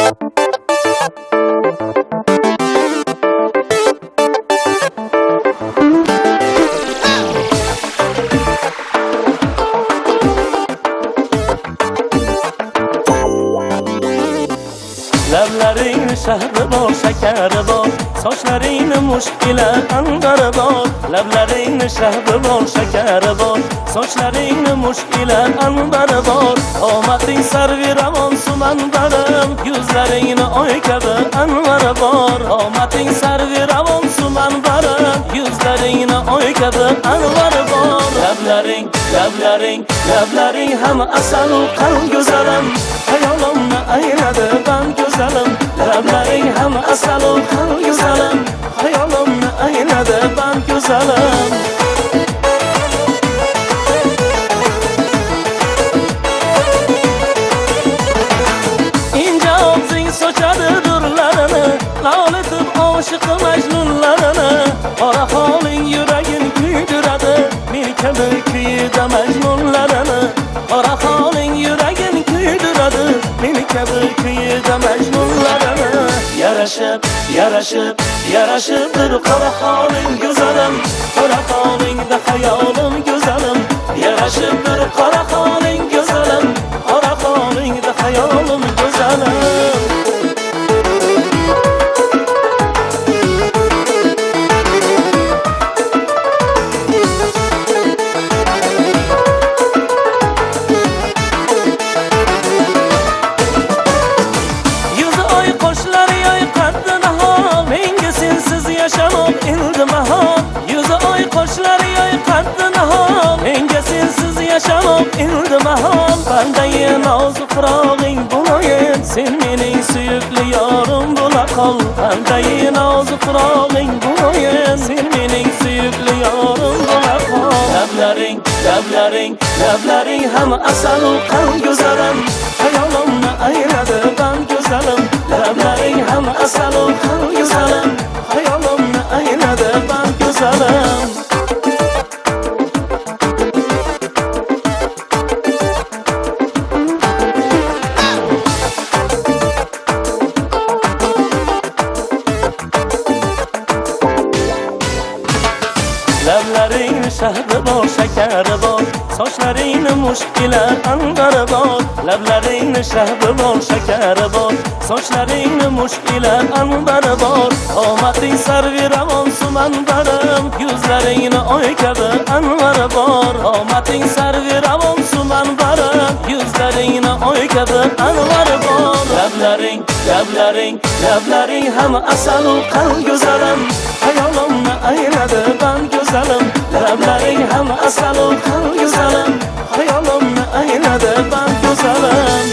Lablaring shahri bor, shakari bor, sochlaring mushk ila anbari bor. Lablaring shahri bor, shakari bor, sochlaring mushk ila anbari bor. Omading sarviramon sumanbarim, yuzlaringni oy kabi anvari bor. Omading sarviramon sumanbarim, yuzlaringni oy kabi anvari bor. Lablaring ham asal qal go'zalim, hayolimni ayladi ban go'zalim. Lablaring ham asal qal go'zalim, hayolimni ayladi ban go'zalim. Inja og'zing sochadi nurlarini, lolitib oshiq majnunlarini. Qora holing yuragin kuydiradi, men kabi kuyida majnunlarini. Qora holing yuragin kuydiradi, men kabi kuyida majnunlarini. Yarashibdir qora holing go'zalim, qora holingda hayolim go'zalim. Yarashibdir qora holing go'zalim, qora holingda hayolim go'zalim. Yaşamak ildi mahal, yüzü oy qo'shlari yoy qaddi nahol. Menga sensiz yaşamak ildi mahal. Qanday nozik firog'ing bo'layin, sen mening suyukli yorim bo'la qol. Qanday nozik firog'ing bo'layin, sen mening suyukli yorim bo'la qol. Lablaring ham asal qal go'zalim, hayolimni ayladi ban go'zalim. Lablaring ham asal qal go'zalim, hayolimni ayladi ban go'zalim. Lablaring shahri bor, shakari bor, sochlaring mushk ila anbari bor. Lablaring shahri bor, shakari bor, sochlaring mushk ila anbari bor. Omading sarviramon sumanbarim, yuzlaringni oy kabi anvari bor. Omading sarviramon sumanbarim, yuzlaringni oy kabi anvari bor. Lablaring ham asal qal go'zalim, hayolimni ayladi ban go'zalim. Lablaring ham asal qal go'zalim, hayolimni ayladi ban go'zalim.